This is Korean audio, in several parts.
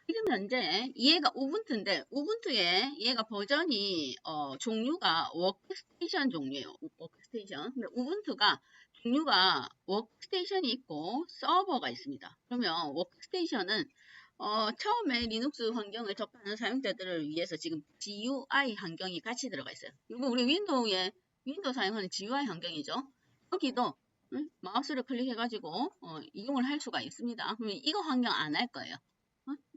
지금 현재 얘가 우분투인데 우분투에 얘가 버전이 종류가 워크스테이션 종류예요. 워크스테이션. 근데 우분투가 종류가 워크스테이션이 있고 서버가 있습니다. 그러면 워크스테이션은 처음에 리눅스 환경을 접하는 사용자들을 위해서 지금 GUI 환경이 같이 들어가 있어요. 이거 우리 윈도우 사용하는 GUI 환경이죠. 여기도 마우스를 클릭해가지고 이용을 할 수가 있습니다. 그러면 이거 환경 안 할 거예요.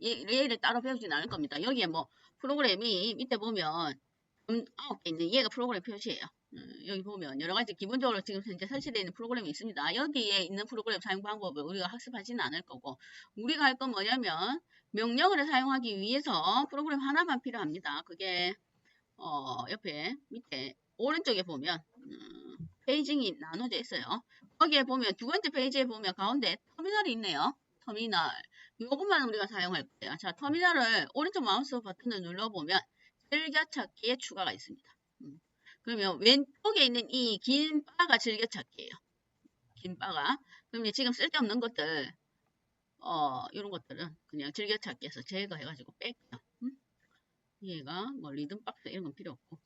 얘를 따로 배우진 않을 겁니다. 여기에 뭐 프로그램이 밑에 보면 9개 있는 얘가 프로그램 표시예요. 여기 보면 여러 가지 기본적으로 지금 현재 설치되어 있는 프로그램이 있습니다. 여기에 있는 프로그램 사용 방법을 우리가 학습하지는 않을 거고 우리가 할 건 뭐냐면 명령어를 사용하기 위해서 프로그램 하나만 필요합니다. 그게 옆에 밑에 오른쪽에 보면 페이징이 나눠져 있어요. 거기에 보면 두 번째 페이지에 보면 가운데 터미널이 있네요. 터미널. 이것만 우리가 사용할 거예요. 자, 터미널을 오른쪽 마우스 버튼을 눌러보면 즐겨찾기에 추가가 있습니다. 그러면 왼쪽에 있는 이 긴 바가 즐겨찾기예요. 긴 바가. 그러면 지금 쓸데없는 것들, 이런 것들은 그냥 즐겨찾기에서 제거해가지고 뺄게요. 얘가 뭐 리듬박스 이런 건 필요 없고.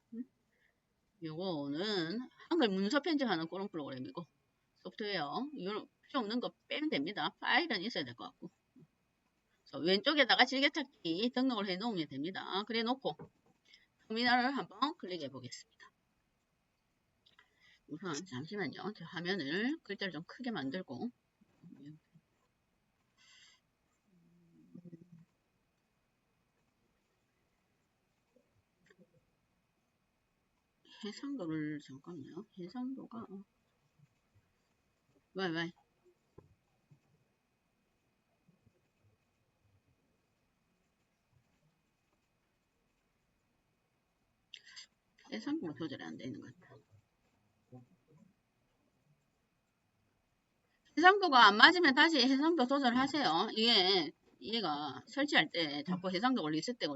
요거는 한글 문서 편집하는 그런 프로그램이고 소프트웨어 이런 필요 없는 거 빼면 됩니다. 파일은 있어야 될 것 같고 왼쪽에다가 즐겨찾기 등록을 해 놓으면 됩니다. 그래 놓고 터미널을 한번 클릭해 보겠습니다. 우선 잠시만요. 제 화면을 글자를 좀 크게 만들고 해상도를 잠깐만요. 해상도가 왜 해상도가 조절이 안 되는 것 같아요. 해상도가 안 맞으면 다시 해상도 조절하세요. 얘가 설치할 때 자꾸 해상도가 리셋되고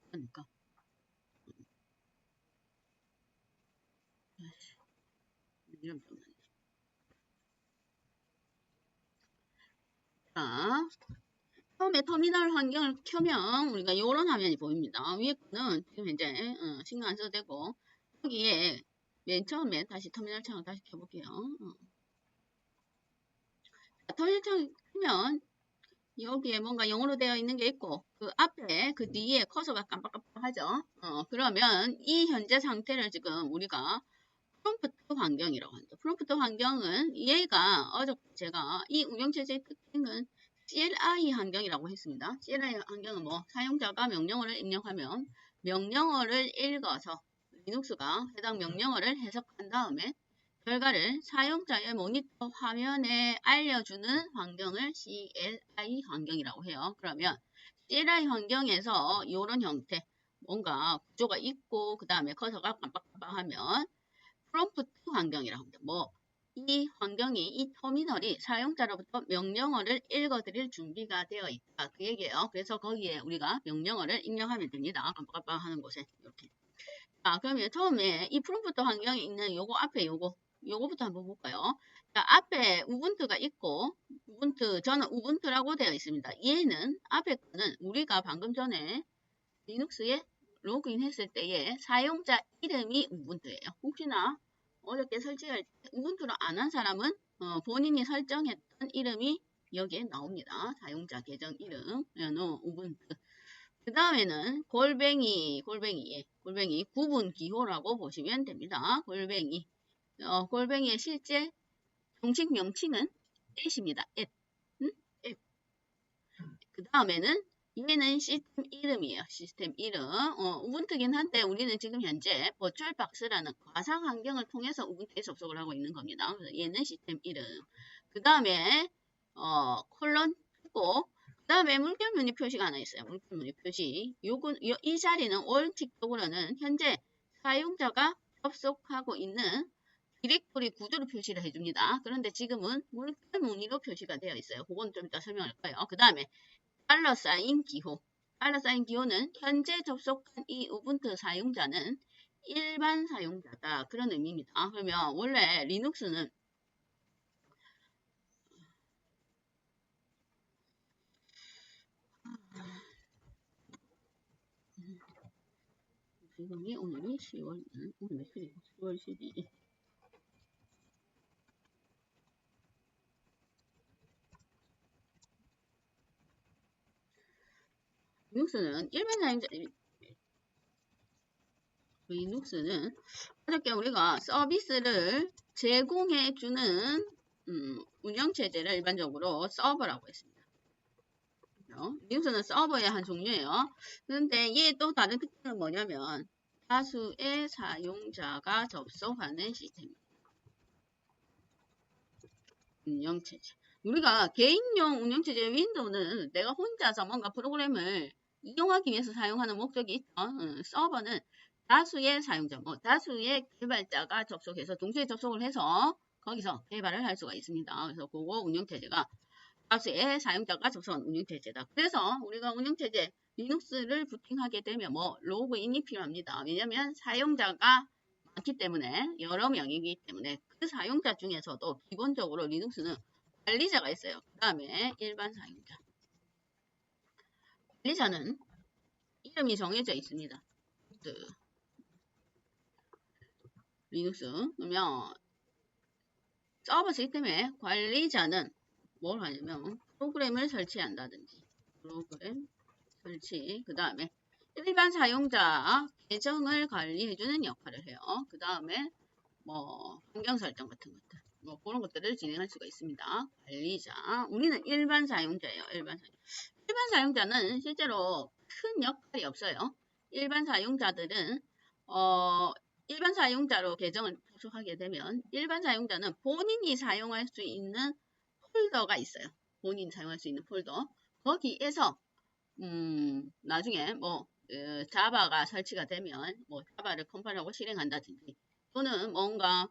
그러니까. 자, 처음에 터미널 환경을 켜면 우리가 이런 화면이 보입니다. 위에 거는 지금 현재 신경 안 써도 되고 여기에 맨 처음에 다시 터미널 창을 다시 켜볼게요. 터미널 창을 켜면 여기에 뭔가 영어로 되어 있는 게 있고 그 앞에 그 뒤에 커서가 깜빡깜빡하죠. 그러면 이 현재 상태를 지금 우리가 프롬프트 환경이라고 합니다. 프롬프트 환경은 얘가 제가 이 운영체제의 특징은 CLI 환경이라고 했습니다. CLI 환경은 뭐 사용자가 명령어를 입력하면 명령어를 읽어서 리눅스가 해당 명령어를 해석한 다음에 결과를 사용자의 모니터 화면에 알려주는 환경을 CLI 환경이라고 해요. 그러면 CLI 환경에서 이런 형태 뭔가 구조가 있고 그 다음에 커서가 깜빡깜빡하면 프롬프트 환경이라고 합니다. 이 환경이 이 터미널이 사용자로부터 명령어를 읽어드릴 준비가 되어 있다. 그 얘기예요. 그래서 거기에 우리가 명령어를 입력하면 됩니다. 깜빡깜빡 하는 곳에 이렇게. 그러면 처음에 이 프롬프트 환경에 있는 요거 앞에 요거부터 한번 볼까요? 자, 앞에 우분투가 있고 저는 우분투라고 되어 있습니다. 얘는 앞에 거는 우리가 방금 전에 리눅스에 로그인 했을 때의 사용자 이름이 우분투예요. 혹시나 어저께 설치할 때 우분투를 안 한 사람은 본인이 설정했던 이름이 여기에 나옵니다. 사용자 계정 이름, 우분투. 그 다음에는 골뱅이 구분 기호라고 보시면 됩니다. 골뱅이의 실제 정식 명칭은 앱입니다. 앱. 그 다음에는 얘는 시스템 이름이에요. 시스템 이름. 우분투긴 한데 우리는 지금 현재 버추얼박스라는 가상 환경을 통해서 우분투에 접속을 하고 있는 겁니다. 그래서 얘는 시스템 이름. 그 다음에 콜론 했고 그 다음에 물결 무늬 표시가 하나 있어요. 물결 무늬 표시. 이 자리는 원칙적으로는 현재 사용자가 접속하고 있는 디렉토리 구조로 표시를 해줍니다. 그런데 지금은 물결 무늬로 표시가 되어 있어요. 그건 좀 이따 설명할 거예요. 그 다음에 $사인 기호. $사인 기호는 현재 접속한 이 우분투 사용자는 일반 사용자다. 그런 의미입니다. 그러면 원래 리눅스는 지금이 오늘이 10월, 오늘 며칠이고 10월 12일. 리눅스는 일반 사용자, 리눅스는 어저께 우리가 서비스를 제공해주는 운영체제를 일반적으로 서버라고 했습니다. 리눅스는 서버의 한 종류예요. 그런데 얘 또 다른 특징은 뭐냐면 다수의 사용자가 접속하는 시스템입니다. 운영체제. 우리가 개인용 운영체제 윈도우는 내가 혼자서 뭔가 프로그램을 이용하기 위해서 사용하는 목적이 있죠. 서버는 다수의 사용자, 다수의 개발자가 접속해서 동시에 접속을 해서 거기서 개발을 할 수가 있습니다. 그래서 그거 운영체제가 다수의 사용자가 접속한 운영체제다. 그래서 우리가 운영체제 리눅스를 부팅하게 되면 로그인이 필요합니다. 왜냐하면 사용자가 많기 때문에 여러 명이기 때문에 그 사용자 중에서도 기본적으로 리눅스는 관리자가 있어요. 그 다음에 일반 사용자. 관리자는 이름이 정해져 있습니다. 리눅스. 그러면 서버 시스템의 관리자는 뭘 하냐면 프로그램을 설치한다든지 프로그램 설치, 그 다음에 일반 사용자 계정을 관리해주는 역할을 해요. 그 다음에 환경 설정 같은 것들, 그런 것들을 진행할 수가 있습니다. 관리자. 우리는 일반 사용자예요. 일반 사용자는 실제로 큰 역할이 없어요. 일반 사용자들은 일반 사용자로 계정을 접속하게 되면 일반 사용자는 본인이 사용할 수 있는 폴더가 있어요. 본인이 사용할 수 있는 폴더. 거기에서 나중에 자바가 설치가 되면 자바를 컴파일하고 실행한다든지 또는 뭔가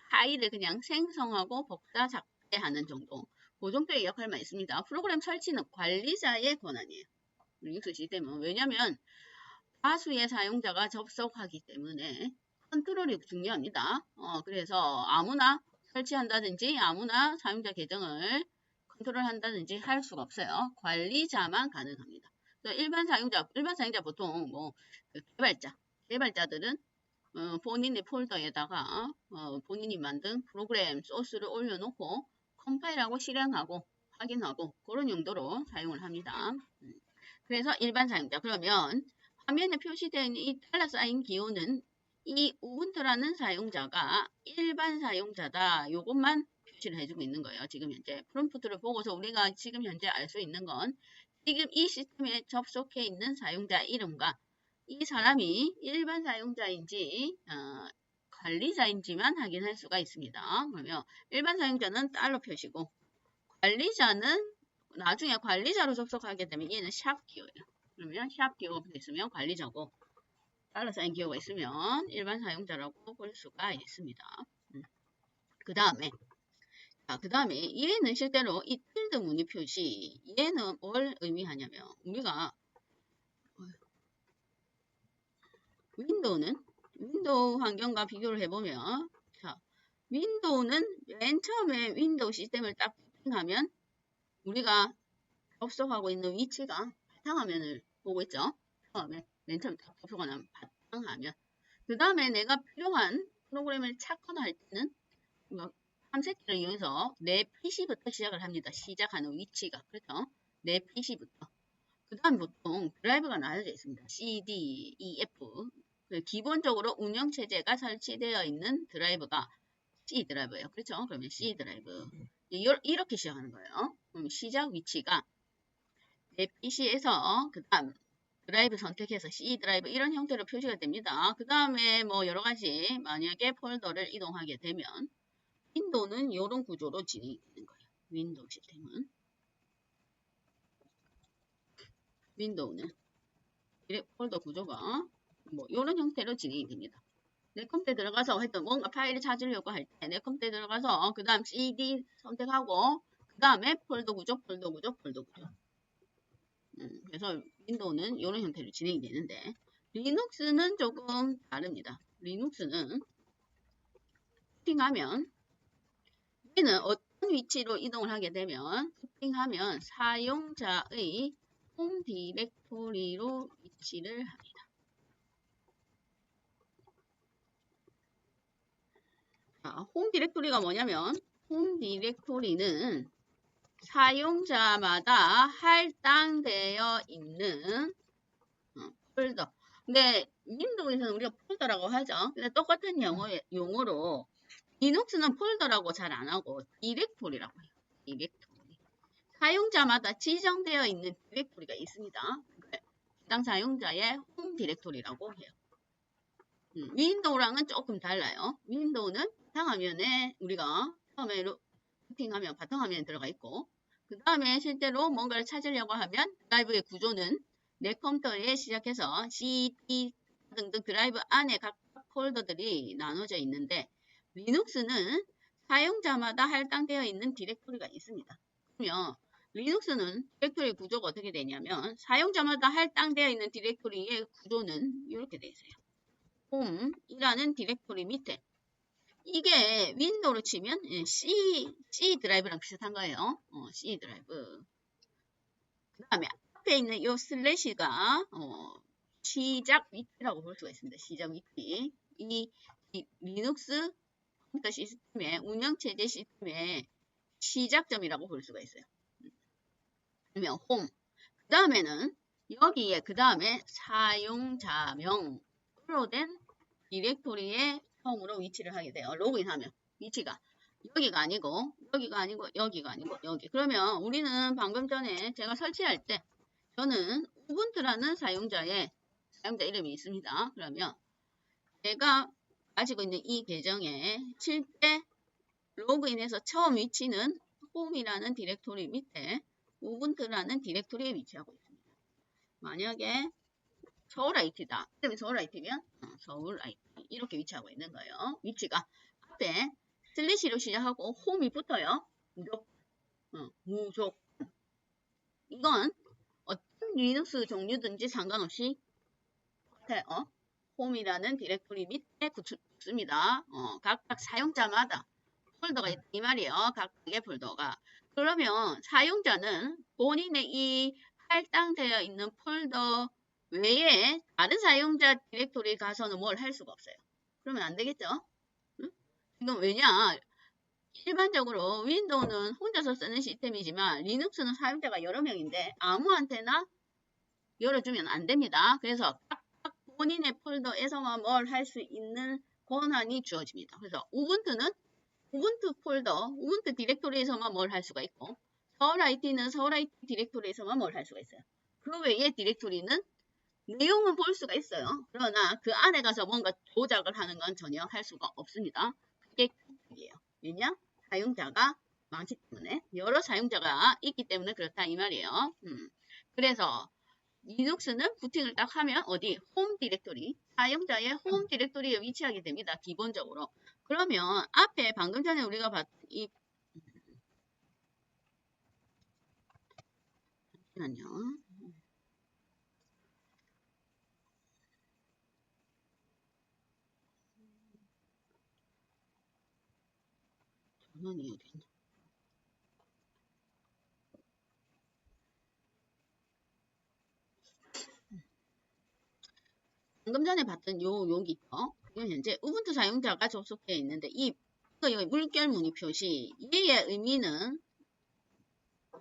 파일을 그냥 생성하고 복사 작제하는 정도. 그 정도의 역할만 있습니다. 프로그램 설치는 관리자의 권한이에요. 리눅스 시스템은. 왜냐하면 다수의 사용자가 접속하기 때문에 컨트롤이 중요합니다. 그래서 아무나 설치한다든지 아무나 사용자 계정을 컨트롤한다든지 할 수가 없어요. 관리자만 가능합니다. 일반 사용자 보통 개발자들은 본인의 폴더에다가 본인이 만든 프로그램 소스를 올려놓고 컴파일하고 실행하고 확인하고 그런 용도로 사용을 합니다. 그래서 일반 사용자. 그러면 화면에 표시되어 있는 이 $사인 기호는 이 우분투라는 사용자가 일반 사용자다. 요것만 표시를 해주고 있는 거예요. 지금 현재 프롬프트를 보고서 우리가 지금 현재 알 수 있는 건 지금 이 시스템에 접속해 있는 사용자 이름과 이 사람이 일반 사용자인지 관리자인지만 확인할 수가 있습니다. 그러면 일반 사용자는 달러 표시고 관리자는 나중에 관리자로 접속하게 되면 얘는 샵 기호예요. 그러면 샵 기호가 있으면 관리자고 $사인 기호가 있으면 일반 사용자라고 볼 수가 있습니다. 그 다음에 얘는 실제로 이 필드 문의 표시 얘는 뭘 의미하냐면 우리가 윈도우 환경과 비교를 해보면 윈도우는 맨 처음에 윈도우 시스템을 딱 부팅하면 우리가 접속하고 있는 위치가 바탕화면을 보고 있죠. 처음에 맨 처음에 딱 접속하는 바탕화면. 그 다음에 내가 필요한 프로그램을 찾거나 할 때는 탐색기를 이용해서 내 PC부터 시작을 합니다. 시작하는 위치가. 그렇죠? 내 PC부터. 그 다음 보통 드라이브가 나눠져 있습니다. CD, EF. 기본적으로 운영체제가 설치되어 있는 드라이브가 C 드라이브예요. 그렇죠? 그러면 C 드라이브. 이렇게 시작하는 거예요. 그럼 시작 위치가 내 PC에서 그 다음 드라이브 선택해서 C 드라이브 이런 형태로 표시가 됩니다. 그 다음에 여러 가지 만약에 폴더를 이동하게 되면 윈도우는 이런 구조로 진행이 되는 거예요. 윈도우 시스템은. 윈도우는 폴더 구조가 이런 형태로 진행이 됩니다. 내 컴퓨터에 들어가서 하여튼 뭔가 파일을 찾으려고 할 때 내 컴퓨터에 들어가서 그 다음 CD 선택하고 그 다음에 폴더 구조. 그래서 윈도우는 이런 형태로 진행이 되는데 리눅스는 조금 다릅니다. 리눅스는 부팅하면 얘는 어떤 위치로 이동을 하게 되면 부팅하면 사용자의 홈 디렉토리로 위치를 합니다. 자, 홈 디렉토리가 뭐냐면 홈 디렉토리는 사용자마다 할당되어 있는 폴더. 근데 윈도우에서는 우리가 폴더라고 하죠. 근데 똑같은 용어로 리눅스는 폴더라고 잘 안 하고 디렉토리라고 해요. 디렉토리. 사용자마다 지정되어 있는 디렉토리가 있습니다. 해당 사용자의 홈 디렉토리라고 해요. 윈도우랑은 조금 달라요. 윈도우는 바탕화면에 우리가 처음에 루팅하면 바탕화면에 들어가 있고 그 다음에 실제로 뭔가를 찾으려고 하면 드라이브의 구조는 내 컴퓨터에 시작해서 C, D 등등 드라이브 안에 각 폴더들이 나눠져 있는데 리눅스는 사용자마다 할당되어 있는 디렉토리가 있습니다. 그러면 리눅스는 디렉토리 구조가 어떻게 되냐면 사용자마다 할당되어 있는 디렉토리의 구조는 이렇게 되어 있어요. 홈이라는 디렉토리 밑에 이게 윈도우로 치면 C 드라이브랑 비슷한 거예요. C 드라이브. 그 다음에 앞에 있는 이 슬래시가 시작 위치라고 볼 수가 있습니다. 시작 위치. 이 리눅스 컴퓨터 시스템의 운영체제 시스템의 시작점이라고 볼 수가 있어요. 그러면 홈. 그 다음에는 여기에 그 다음에 사용자명으로 된 디렉토리의 홈으로 위치를 하게 돼요. 로그인하면 위치가 여기가 아니고 여기가 아니고 여기가 아니고 여기. 그러면 우리는 방금 전에 제가 설치할 때 저는 우분투라는 사용자 이름이 있습니다. 그러면 제가 가지고 있는 이 계정에 실제 로그인해서 처음 위치는 홈이라는 디렉토리 밑에 우분투라는 디렉토리에 위치하고 있습니다. 만약에 서울 IT다. 이름이 서울 IT면 서울 IT 이렇게 위치하고 있는 거예요. 위치가 앞에 슬래시로 시작하고 홈이 붙어요. 무조건. 이건 어떤 리눅스 종류든지 상관없이 같아요. 홈이라는 디렉토리 밑에 붙습니다. 각각 사용자마다 폴더가 있다 이 말이에요. 각각의 폴더가. 그러면 사용자는 본인의 이 할당되어 있는 폴더 외에 다른 사용자 디렉토리에 가서는 뭘 할 수가 없어요. 그러면 안 되겠죠? 응? 지금 왜냐? 일반적으로 윈도우는 혼자서 쓰는 시스템이지만 리눅스는 사용자가 여러 명인데 아무한테나 열어주면 안 됩니다. 그래서 각각 본인의 폴더에서만 뭘 할 수 있는 권한이 주어집니다. 그래서 우분투는 우분투 폴더, 우분투 디렉토리에서만 뭘 할 수가 있고 서울 IT는 서울 IT 디렉토리에서만 뭘 할 수가 있어요. 그 외에 디렉토리는 내용은 볼 수가 있어요. 그러나 그 안에 가서 뭔가 조작을 하는 건 전혀 할 수가 없습니다. 그게 이에요. 왜냐? 사용자가 많기 때문에 여러 사용자가 있기 때문에 그렇다 이 말이에요. 그래서 리눅스는 부팅을 딱 하면 어디? 홈 디렉토리, 사용자의 홈 디렉토리에 위치하게 됩니다. 기본적으로. 그러면 앞에 방금 전에 우리가 봤던 이 잠시만요. 전원이 어디 있나? 방금 전에 봤던 여기 있죠. 이건 현재 우분투 사용자가 접속되어 있는데 여기 물결 무늬 표시 얘의 의미는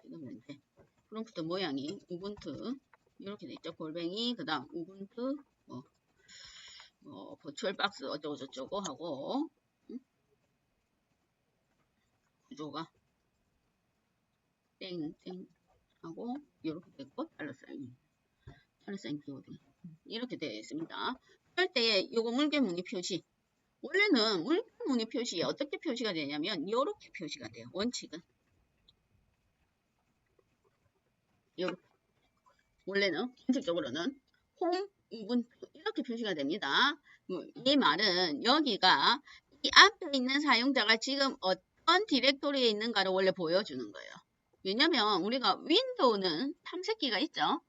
지금 현재 프롬프트 모양이 우분투 이렇게 돼 있죠. 골뱅이 그 다음 우분투 버추얼 박스 어쩌고 저쩌고 하고 구조가 땡땡 하고 이렇게 됐고 달러사인 키워드 이렇게 되어 있습니다. 그럴 때 요거 물결 무늬 표시 원래는 물결 무늬 표시 어떻게 표시가 되냐면 이렇게 표시가 돼요. 원칙은 이렇게 원래는 원칙적으로는 홈 우분투 이렇게 표시가 됩니다. 이 말은 여기가 이 앞에 있는 사용자가 지금 어떤 디렉토리에 있는가를 원래 보여주는 거예요. 왜냐면 우리가 윈도우는 탐색기가 있죠.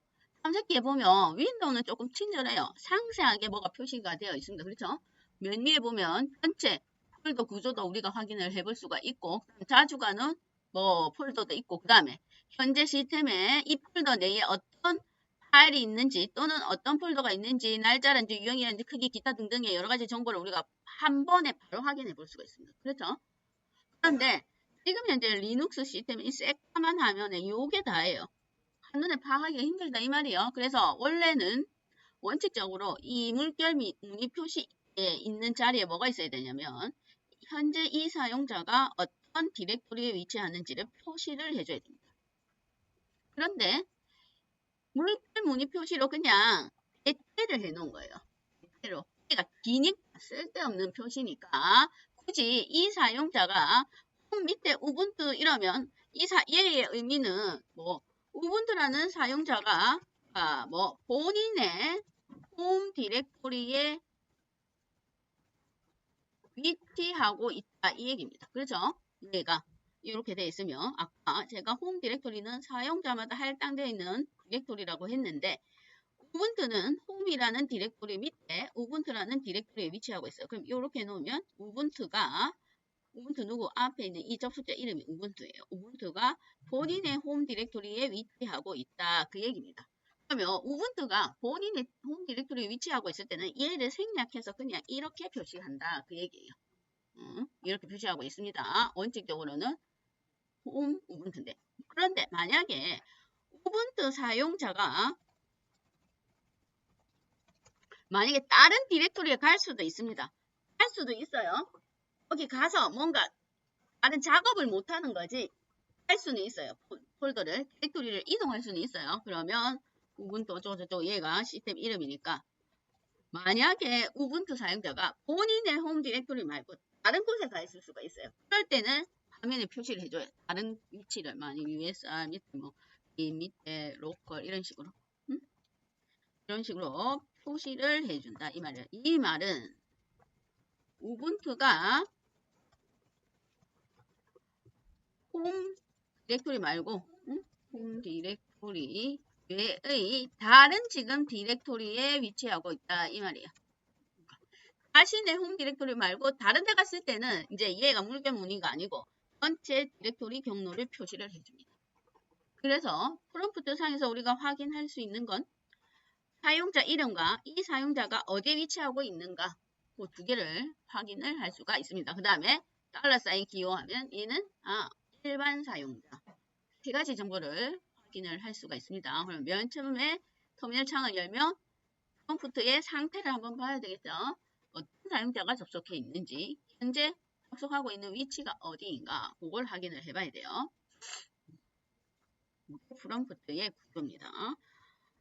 탐색기에 보면 윈도우는 조금 친절해요. 상세하게 뭐가 표시가 되어 있습니다. 그렇죠? 메뉴에 보면 전체 폴더 구조도 우리가 확인을 해볼 수가 있고 자주 가는 폴더도 있고 그 다음에 현재 시스템에 이 폴더 내에 어떤 파일이 있는지 또는 어떤 폴더가 있는지 날짜라든지 유형이라든지 크기 기타 등등의 여러 가지 정보를 우리가 한 번에 바로 확인해 볼 수가 있습니다. 그렇죠? 그런데 지금 현재 리눅스 시스템 이 새까만 화면에 요게 다예요. 한눈에 파악하기가 힘들다 이 말이에요. 그래서 원래는 원칙적으로 이 물결 무늬 표시에 있는 자리에 뭐가 있어야 되냐면 현재 이 사용자가 어떤 디렉토리에 위치하는지를 표시를 해줘야 됩니다. 그런데 물결 무늬 표시로 그냥 대체를 해놓은 거예요. 대체로. 그러니까 기니까 쓸데없는 표시니까 굳이 이 사용자가 홈 밑에 우분투 이러면 얘의 의미는 뭐 우분투라는 사용자가 뭐 본인의 홈 디렉토리에 위치하고 있다 이 얘기입니다. 그렇죠? 얘가 이렇게 되어 있으면 아까 제가 홈 디렉토리는 사용자마다 할당되어 있는 디렉토리라고 했는데 우분투는 홈이라는 디렉토리 밑에 우분투라는 디렉토리에 위치하고 있어요. 그럼 이렇게 놓으면 우분투 누구 앞에 있는 이 접속자 이름이 우분투예요. 우분투가 본인의 홈 디렉토리에 위치하고 있다 그 얘기입니다. 그러면 우분투가 본인의 홈 디렉토리에 위치하고 있을 때는 얘를 생략해서 그냥 이렇게 표시한다 그 얘기예요. 이렇게 표시하고 있습니다. 원칙적으로는 홈 우분투인데 그런데 만약에 우분투 사용자가 만약에 다른 디렉토리에 갈 수도 있습니다. 갈 수도 있어요. 거기 가서 뭔가 다른 작업을 못하는 거지 할 수는 있어요. 폴더를 디렉토리를 이동할 수는 있어요. 그러면 우분투 어쩌고저쩌고 얘가 시스템 이름이니까 만약에 우분투 사용자가 본인의 홈 디렉토리 말고 다른 곳에 가 있을 수가 있어요. 그럴 때는 화면에 표시를 해줘요. 다른 위치를 만약 USR 밑에 뭐 이 밑에 로컬 이런 식으로 이런 식으로 표시를 해준다 이 말이에요. 이 말은 우분투가 홈 디렉토리 말고 홈 디렉토리 외의 다른 지금 디렉토리에 위치하고 있다 이 말이에요. 자신의 홈 디렉토리 말고 다른 데 갔을 때는 이제 얘가 물결 무늬가 아니고 전체 디렉토리 경로를 표시를 해줍니다. 그래서 프롬프트 상에서 우리가 확인할 수 있는 건 사용자 이름과 이 사용자가 어디에 위치하고 있는가 그 두 개를 확인을 할 수가 있습니다. 그 다음에 $사인 기호하면 얘는 일반 사용자 세 가지 정보를 확인을 할 수가 있습니다. 그럼 맨 처음에 터미널 창을 열면 프롬프트의 상태를 한번 봐야 되겠죠. 어떤 사용자가 접속해 있는지 현재 접속하고 있는 위치가 어디인가 그걸 확인을 해봐야 돼요. 프롬프트의 구조입니다.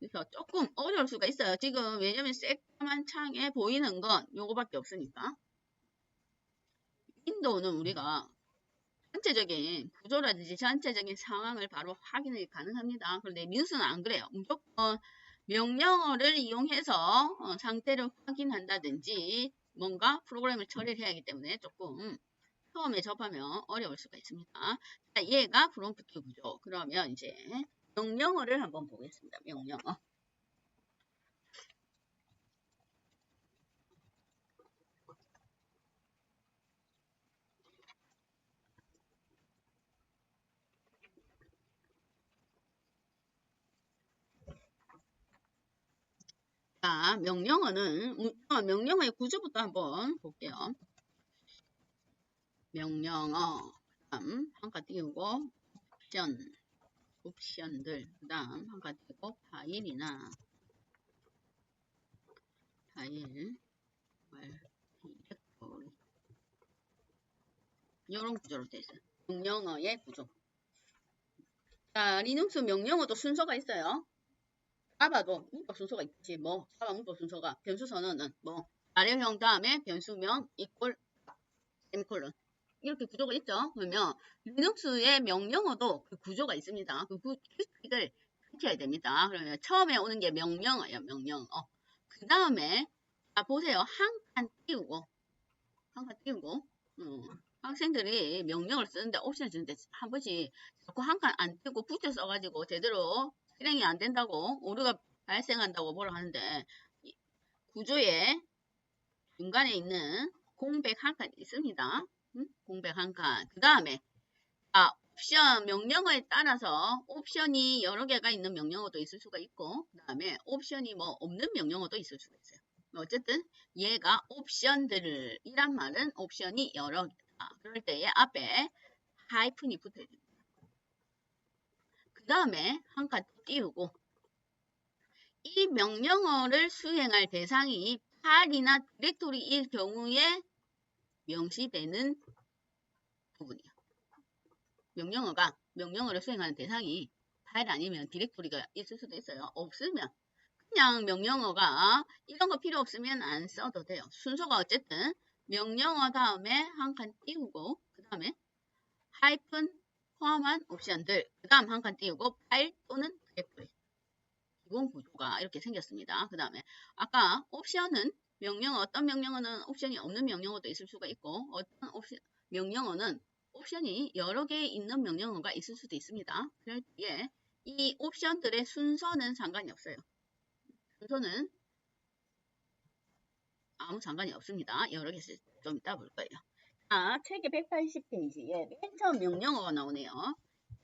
그래서 조금 어려울 수가 있어요. 지금 왜냐면 새까만 창에 보이는 건 요거밖에 없으니까. 윈도우는 우리가 전체적인 구조라든지 전체적인 상황을 바로 확인이 가능합니다. 그런데 리눅스는 안 그래요. 무조건 명령어를 이용해서 상태를 확인한다든지 뭔가 프로그램을 처리를 해야 하기 때문에 조금 처음에 접하면 어려울 수가 있습니다. 자, 얘가 프롬프트 구조. 그러면 이제 명령어를 한번 보겠습니다. 명령어. 자, 명령어의 구조부터 한번 볼게요. 명령어, 그 다음 한가 띄우고 옵션들, 그 다음 한가 띄우고 파일, 디렉토리 이런 구조로 되어 있어요. 명령어의 구조. 자, 리눅스 명령어도 순서가 있어요. 자바도 문법 순서가 있지. 뭐 자바 문법 순서가 변수 선언은 뭐 아래형 다음에 변수명 이퀄 세미콜론 이렇게 구조가 있죠. 그러면 리눅스의 명령어도 그 구조가 있습니다. 그 규칙을 지켜야 됩니다. 그러면 처음에 오는 게 명령어예요. 명령어. 그 다음에 자 보세요. 한 칸 띄우고 학생들이 명령을 쓰는데 옵션을 쓰는데 한 번씩 자꾸 한 칸 안 띄우고 붙여 써가지고 제대로 실행이 안 된다고 오류가 발생한다고 뭐라 하는데 구조에 중간에 있는 공백 한 칸 있습니다. 공백 한 칸. 그 다음에 옵션 명령어에 따라서 옵션이 여러 개가 있는 명령어도 있을 수가 있고 그 다음에 옵션이 뭐 없는 명령어도 있을 수가 있어요. 어쨌든 얘가 옵션들이란 말은 옵션이 여러 개다. 그럴 때에 앞에 하이픈이 붙어야 됩니다. 그 다음에 한 칸 띄우고 이 명령어를 수행할 대상이 파일이나 디렉토리일 경우에 명시되는 부분이에요. 명령어를 수행하는 대상이 파일 아니면 디렉토리가 있을 수도 있어요. 없으면 그냥 명령어가 이런 거 필요 없으면 안 써도 돼요. 순서가 어쨌든 명령어 다음에 한 칸 띄우고 그 다음에 하이픈 포함한 옵션들 그 다음 한 칸 띄우고 파일 또는 디렉토리 기본 구조가 이렇게 생겼습니다. 그 다음에 아까 옵션은 명령어 어떤 명령어는 옵션이 없는 명령어도 있을 수가 있고 어떤 명령어는 옵션이 여러 개 있는 명령어가 있을 수도 있습니다. 그럴 때에 이 옵션들의 순서는 상관이 없어요. 순서는 아무 상관이 없습니다. 여러 개 있을 때 좀 이따 볼 거예요. 자, 책의 180페이지에 맨 처음 명령어가 나오네요.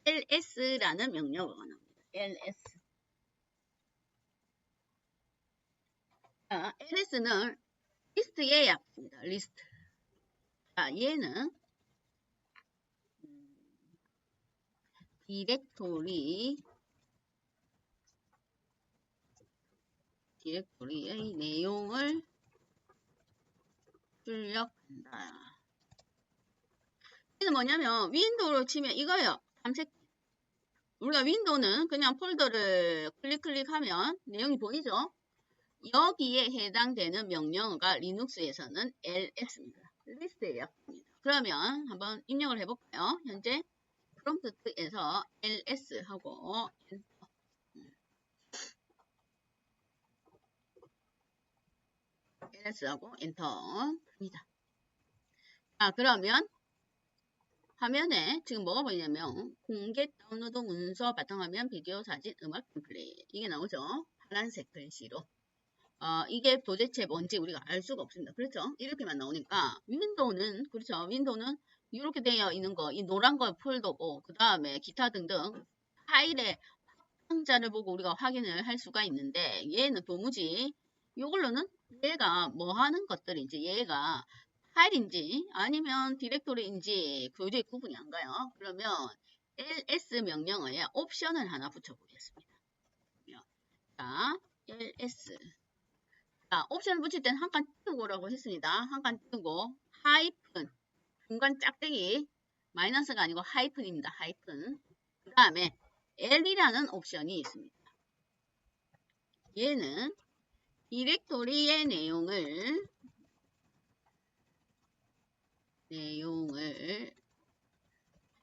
LS라는 명령어가 나옵니다. LS. 자, LS는 리스트의 약입니다. 리스트. 자, 얘는 디렉토리의 내용을 출력한다. 얘는 뭐냐면 윈도우로 치면 이거예요. 탐색. 우리가 윈도우는 그냥 폴더를 클릭하면 내용이 보이죠? 여기에 해당되는 명령어가 리눅스에서는 LS입니다. 리스트의 약입니다. 그러면 한번 입력을 해볼까요? 현재 프롬프트에서 ls 하고 엔터. ls 하고 엔터입니다. 자, 그러면 화면에 지금 뭐가 보이냐면 공개 다운로드 문서 바탕화면 비디오 사진 음악 템플릿 이게 나오죠. 파란색 글씨로. 이게 도대체 뭔지 우리가 알 수가 없습니다. 그렇죠? 이렇게만 나오니까 윈도우는 그렇죠. 윈도우는 이렇게 되어 있는 거, 이 노란 거 폴더고 그 다음에 기타 등등 파일의 확장자를 보고 우리가 확인을 할 수가 있는데 얘는 도무지 이걸로는 얘가 뭐 하는 것들인지 얘가 파일인지 아니면 디렉토리인지 도저히 구분이 안 가요. 그러면 ls 명령어에 옵션을 하나 붙여보겠습니다. 자, ls 자, 옵션을 붙일 때는 한 칸 띄우고라고 했습니다. 한 칸 띄우고 하이픈 중간 짝대기 마이너스가 아니고 하이픈입니다. 하이픈 그 다음에 L이라는 옵션이 있습니다. 얘는 디렉토리의 내용을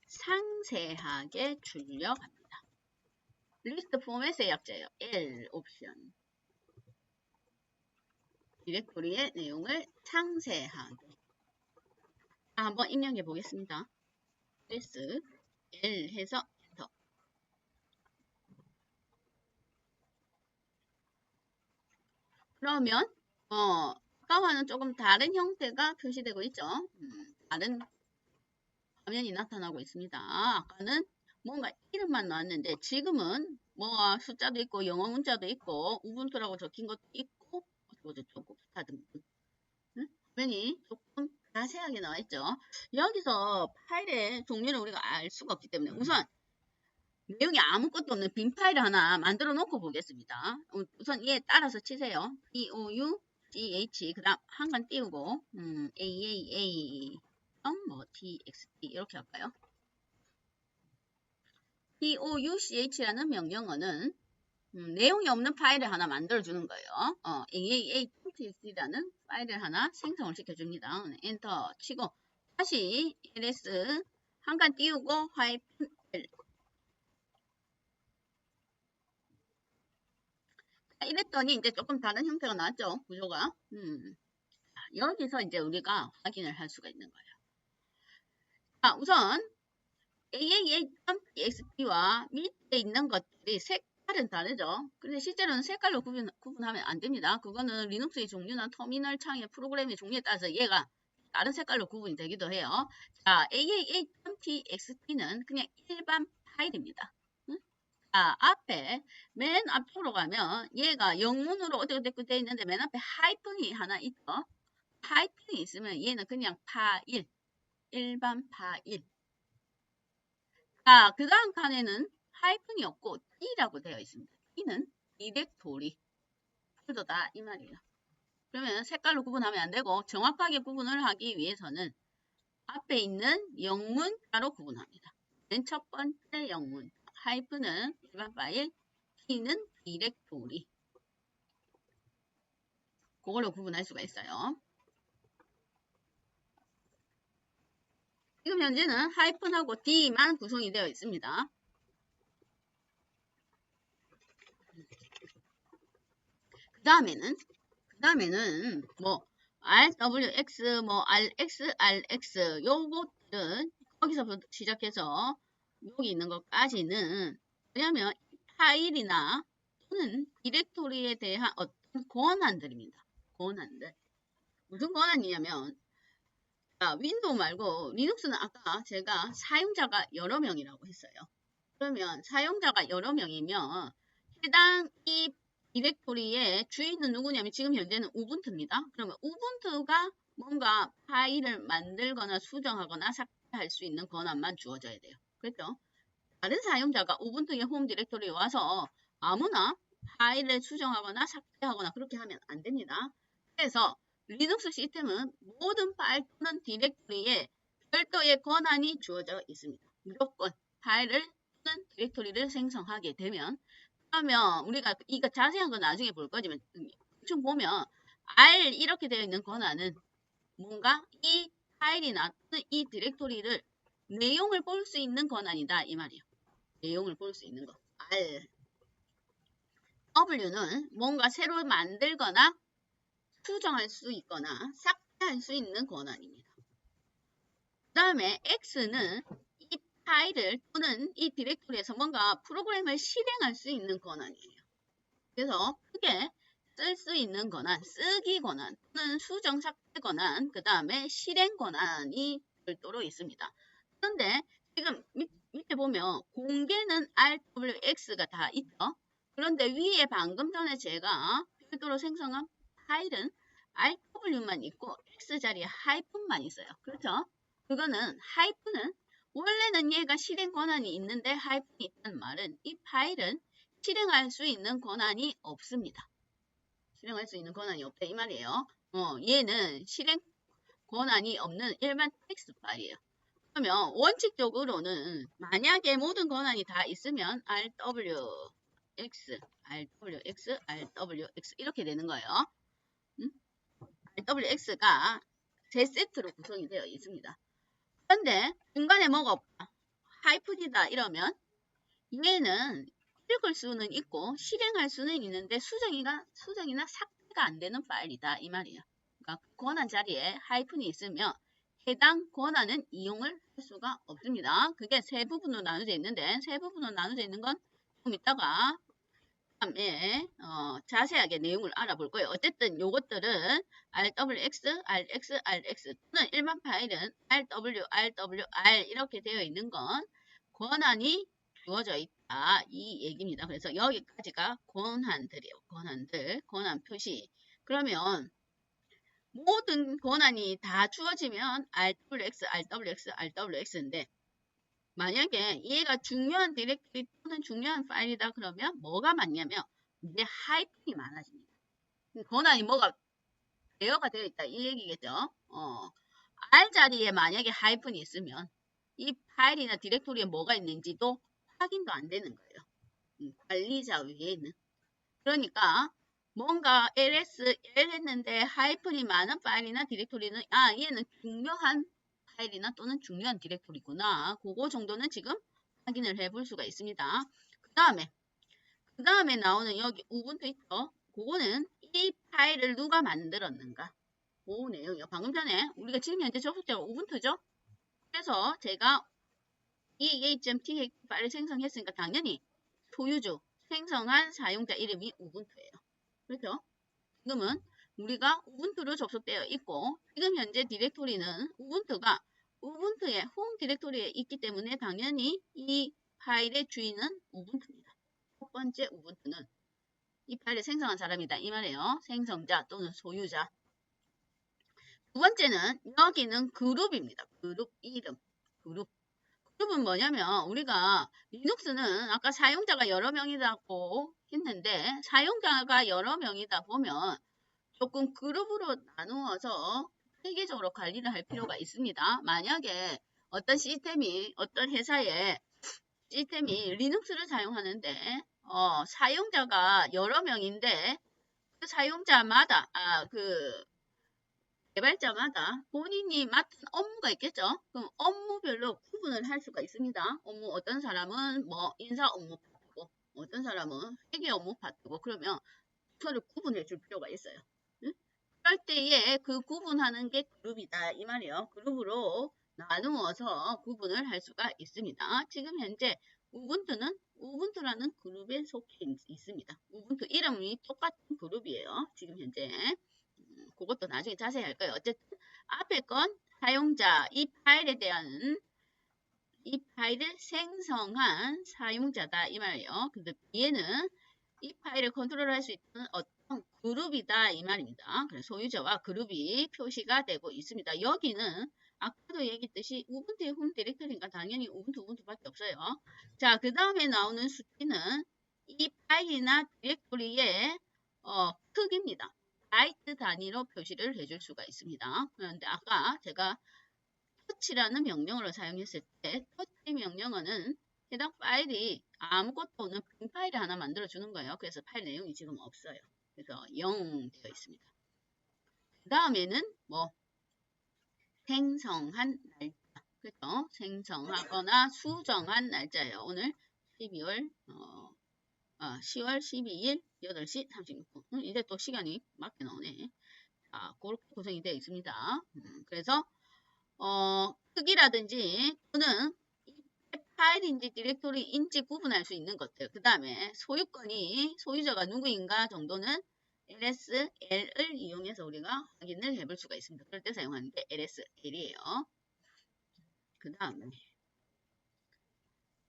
상세하게 출력합니다. 리스트 포맷의 약자예요. L 옵션 디렉토리의 내용을 상세하게 한번 입력해 보겠습니다. s L 해서 엔터. 그러면 아까와는 조금 다른 형태가 표시되고 있죠. 다른 화면이 나타나고 있습니다. 아까는 뭔가 이름만 나왔는데 지금은 뭐 숫자도 있고 영어 문자도 있고 우분투라고 적힌 것도 있고 어쩌고 기타 등등 화면이 조금 자세하게 나와 있죠. 여기서 파일의 종류를 우리가 알 수가 없기 때문에 우선 내용이 아무것도 없는 빈 파일을 하나 만들어 놓고 보겠습니다. 우선 얘에 따라서 치세요. DOUGH 그 다음 한 칸 띄우고 AAA txt 이렇게 할까요? DOUCH라는 명령어는 내용이 없는 파일을 하나 만들어주는 거예요. AAA.txt라는 파일을 하나 생성을 시켜줍니다. 엔터 치고 다시 ls 한 칸 띄우고 하이픈 l 이랬더니 이제 조금 다른 형태가 나왔죠. 구조가. 여기서 이제 우리가 확인을 할 수가 있는 거예요. 자, 우선 AAA.txt와 밑에 있는 것들이 색깔은 다르죠. 근데 실제로는 색깔로 구분하면 안 됩니다. 그거는 리눅스의 종류나 터미널 창의 프로그램의 종류에 따라서 얘가 다른 색깔로 구분이 되기도 해요. 자, aaa.txt는 그냥 일반 파일입니다. 응? 자, 앞에 맨 앞으로 가면 얘가 영문으로 어떻게 되어 있는데 맨 앞에 하이픈이 하나 있죠. 하이픈이 있으면 얘는 그냥 파일, 일반 파일. 자, 그 다음 칸에는 하이픈이 없고 D라고 되어 있습니다. D는 디렉토리 폴더다 이 말이에요. 그러면 색깔로 구분하면 안 되고 정확하게 구분을 하기 위해서는 앞에 있는 영문자로 구분합니다. 맨 첫 번째 영문 하이픈은 일반 파일, D는 디렉토리. 그걸로 구분할 수가 있어요. 지금 현재는 하이픈하고 D만 구성이 되어 있습니다. 그 다음에는 뭐 RWX, 뭐 RX 요것들은 거기서부터 시작해서 여기 있는 것까지는 뭐냐면 파일이나 또는 디렉토리에 대한 어떤 권한들입니다. 권한들. 무슨 권한이냐면 윈도우 말고 리눅스는 아까 제가 사용자가 여러 명이라고 했어요. 그러면 사용자가 여러 명이면 해당 이 디렉토리의 주인은 누구냐면 지금 현재는 우분투입니다. 그러면 우분투가 뭔가 파일을 만들거나 수정하거나 삭제할 수 있는 권한만 주어져야 돼요. 그렇죠? 다른 사용자가 우분투의 홈 디렉토리에 와서 아무나 파일을 수정하거나 삭제하거나 그렇게 하면 안 됩니다. 그래서 리눅스 시스템은 모든 파일 또는 디렉토리에 별도의 권한이 주어져 있습니다. 무조건 파일을 또는 디렉토리를 생성하게 되면 그러면 우리가 이거 자세한 건 나중에 볼 거지만 대충 보면 R 이렇게 되어 있는 권한은 뭔가 이 파일이나 또는 이 디렉토리를 내용을 볼 수 있는 권한이다 이 말이에요. 내용을 볼 수 있는 거. R. W는 뭔가 새로 만들거나 수정할 수 있거나 삭제할 수 있는 권한입니다. 그 다음에 X는 이 파일을 또는 이 디렉토리에서 뭔가 프로그램을 실행할 수 있는 권한이에요. 그래서 크게 쓸 수 있는 권한, 쓰기 권한 또는 수정 삭제 권한, 그 다음에 실행 권한이 별도로 있습니다. 그런데 지금 밑에 보면 공개는 RWX가 다 있죠. 그런데 위에 방금 전에 제가 별도로 생성한 파일은 RW만 있고 X 자리에 하이픈만 있어요. 그렇죠? 그거는 하이픈은 원래는 얘가 실행 권한이 있는데 하이픈이 있다는 말은 이 파일은 실행할 수 있는 권한이 없습니다. 실행할 수 있는 권한이 없다 이 말이에요. 얘는 실행 권한이 없는 일반 텍스트 파일이에요. 그러면 원칙적으로는 만약에 모든 권한이 다 있으면 RWX, RWX, RWX 이렇게 되는 거예요. RWX가 세 세트로 구성이 되어 있습니다. 그런데 중간에 뭐가 없다. 하이픈이다 이러면 얘는 읽을 수는 있고 실행할 수는 있는데 수정이나 삭제가 안 되는 파일이다 이 말이에요. 그러니까 권한 자리에 하이픈이 있으면 해당 권한은 이용을 할 수가 없습니다. 그게 세 부분으로 나눠져 있는데 세 부분으로 나눠져 있는 건 좀 이따가 다음에 자세하게 내용을 알아볼 거예요. 어쨌든 요것들은 RWX, RX, RX 또는 일반 파일은 RW, RWR 이렇게 되어 있는 건 권한이 주어져 있다 이 얘기입니다. 그래서 여기까지가 권한들이에요. 권한들, 권한 표시. 그러면 모든 권한이 다 주어지면 RWX, RWX, RWX인데 만약에 얘가 중요한 디렉토리 또는 중요한 파일이다 그러면 뭐가 많냐면 이제 하이픈이 많아집니다. 권한이 뭐가 제어가 되어 있다 이 얘기겠죠. R 자리에 만약에 하이픈이 있으면 이 파일이나 디렉토리에 뭐가 있는지도 확인도 안 되는 거예요. 관리자 위에는. 그러니까 뭔가 ls, L 했는데 하이픈이 많은 파일이나 디렉토리는 얘는 중요한 파일이나 또는 중요한 디렉토리구나. 그거 정도는 지금 확인을 해볼 수가 있습니다. 그 다음에 나오는 여기 우분투 있죠? 그거는 이 파일을 누가 만들었는가? 그 내용이요. 방금 전에 우리가 지금 현재 접속자가 우분투죠? 그래서 제가 EA.txt 파일을 생성했으니까 당연히 소유주, 생성한 사용자 이름이 우분투예요. 그렇죠? 지금은 우리가 우분투로 접속되어 있고 지금 현재 디렉토리는 우분투의 홈 디렉토리에 있기 때문에 당연히 이 파일의 주인은 우분투입니다. 첫 번째 우분투는 이 파일을 생성한 사람이다 이 말이에요. 생성자 또는 소유자. 두 번째는 여기는 그룹입니다. 그룹 이름. 그룹은 뭐냐면 우리가 리눅스는 아까 사용자가 여러 명이라고 했는데 사용자가 여러 명이다 보면 조금 그룹으로 나누어서 체계적으로 관리를 할 필요가 있습니다. 만약에 어떤 회사의 시스템이 리눅스를 사용하는데 사용자가 여러 명인데 그 사용자마다 개발자마다 본인이 맡은 업무가 있겠죠. 그럼 업무별로 구분을 할 수가 있습니다. 어떤 사람은 뭐 인사 업무 파트고 어떤 사람은 회계 업무 파트고 그러면 서로 구분해 줄 필요가 있어요. 응? 그럴 때에 그 구분하는 게 그룹이다 이 말이에요. 그룹으로 나누어서 구분을 할 수가 있습니다. 지금 현재 우분투라는 그룹에 속해 있습니다. 우분투 이름이 똑같은 그룹이에요. 지금 현재. 그것도 나중에 자세히 할 거예요. 어쨌든 앞에 건 사용자, 이 파일을 생성한 사용자다 이 말이에요. 근데 뒤에는 이 파일을 컨트롤할 수 있는 어떤 그룹이다 이 말입니다. 그래서 소유자와 그룹이 표시가 되고 있습니다. 여기는 아까도 얘기했듯이 우분투의 홈 디렉터리니까 당연히 우분투밖에 없어요. 자, 그 다음에 나오는 수치는 이 파일이나 디렉토리의 크기입니다. 바이트 단위로 표시를 해줄 수가 있습니다. 그런데 아까 제가 터치라는 명령어를 사용했을 때 터치 명령어는 해당 파일이 아무것도 없는 빈 파일을 하나 만들어 주는 거예요. 그래서 파일 내용이 지금 없어요. 그래서 0 되어 있습니다. 그 다음에는 뭐 생성한 날짜, 그렇죠? 생성하거나 수정한 날짜예요. 오늘 10월 12일 8시 36분. 이제 또 시간이 맞게 나오네. 자, 그렇게 구성이 되어 있습니다. 그래서 크기라든지 또는 파일인지 디렉토리인지 구분할 수 있는 것들. 그 다음에 소유자가 누구인가 정도는 LSL을 이용해서 우리가 확인을 해볼 수가 있습니다. 그럴 때 사용하는 게 LSL이에요. 그 다음에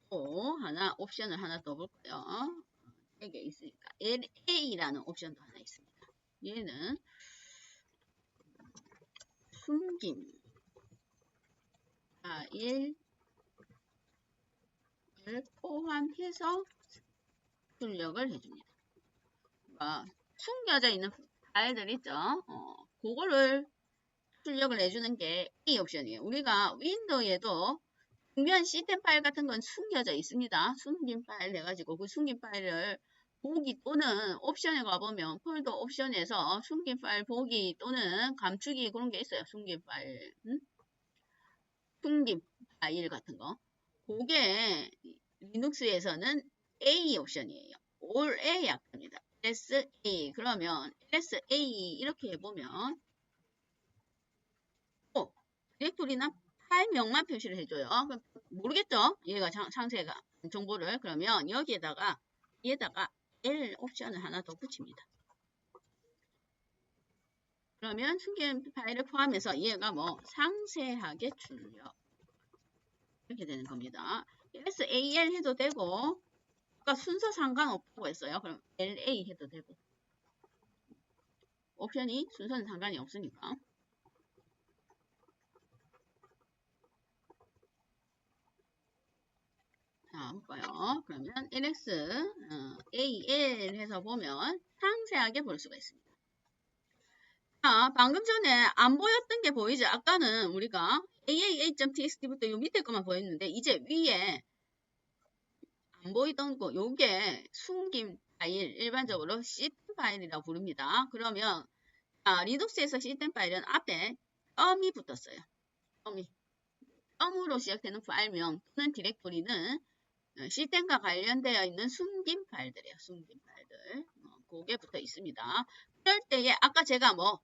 또 옵션을 하나 더 볼까요? 이게 있으니까 LA라는 옵션도 하나 있습니다. 얘는 숨김 파일을 포함해서 출력을 해줍니다. 숨겨져 있는 파일들 있죠? 그거를 출력을 해주는 게 이 옵션이에요. 우리가 윈도우에도 중요한 시스템 파일 같은 건 숨겨져 있습니다. 숨긴 파일 해가지고 그 숨긴 파일을 보기 또는 옵션에 가보면 폴더 옵션에서 숨긴 파일 보기 또는 감추기 그런 게 있어요. 숨긴 파일. 숨긴 파일 같은 거. 그게 리눅스에서는 A 옵션이에요. All A 약합니다. LSA. 그러면 LSA 이렇게 해보면 디렉토리나 파일명만 표시를 해줘요. 모르겠죠? 얘가 상세가 정보를. 그러면 여기에다가 L 옵션을 하나 더 붙입니다. 그러면 숨긴 파일을 포함해서 얘가 뭐 상세하게 출력 이렇게 되는 겁니다. SAL 해도 되고 아까 순서 상관없다고 했어요. 그럼 LA 해도 되고 옵션이 순서는 상관이 없으니까. 자, 볼까요? 그러면 LX, AL 해서 보면 상세하게 볼 수가 있습니다. 자, 방금 전에 안 보였던 게 보이죠? 아까는 우리가 aaa.txt부터 요 밑에 것만 보였는데 이제 위에 안 보이던 거 요게 숨긴 파일, 일반적으로 시스템 파일이라고 부릅니다. 그러면 리눅스에서 시스템 파일은 앞에 덤이 붙었어요. 덤으로 시작되는 파일명 또는 디렉토리는 시스템과 관련되어 있는 숨긴 파일들이에요. 숨긴 파일들. 그게 붙어 있습니다. 그럴 때에 아까 제가 뭐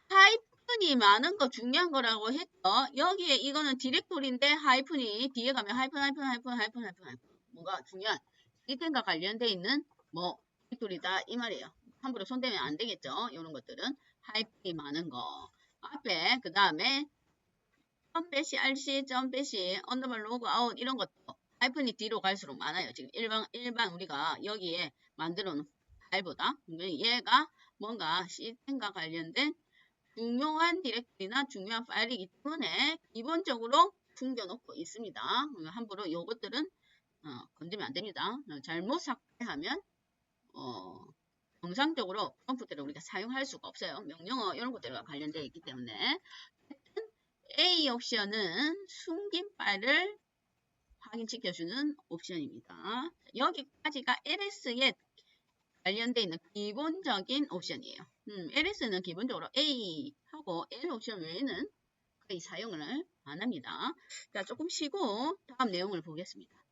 하이픈이 많은 거 중요한 거라고 했죠. 여기에 이거는 디렉토리인데 하이픈이 뒤에 가면 하이픈 뭔가 중요한 시스템과 관련되어 있는 뭐 디렉토리다 이 말이에요. 함부로 손대면 안 되겠죠. 이런 것들은 하이픈이 많은 거. 앞에 그 다음에 .배시 rc .배시 언더바 로그 아웃 이런 것도 하이픈이 뒤로 갈수록 많아요. 지금 일반 우리가 여기에 만들어 놓은 파일보다 얘가 뭔가 시스템과 관련된 중요한 디렉토리나 중요한 파일이기 때문에 기본적으로 숨겨놓고 있습니다. 함부로 이것들은 건드리면 안 됩니다. 잘못 삭제하면 정상적으로 프롬프트를 우리가 사용할 수가 없어요. 명령어 이런 것들과 관련되어 있기 때문에 A 옵션은 숨긴 파일을 확인시켜주는 옵션입니다. 여기까지가 LS에 관련되어 있는 기본적인 옵션이에요. LS는 기본적으로 A하고 L 옵션 외에는 거의 사용을 안 합니다. 자, 조금 쉬고 다음 내용을 보겠습니다.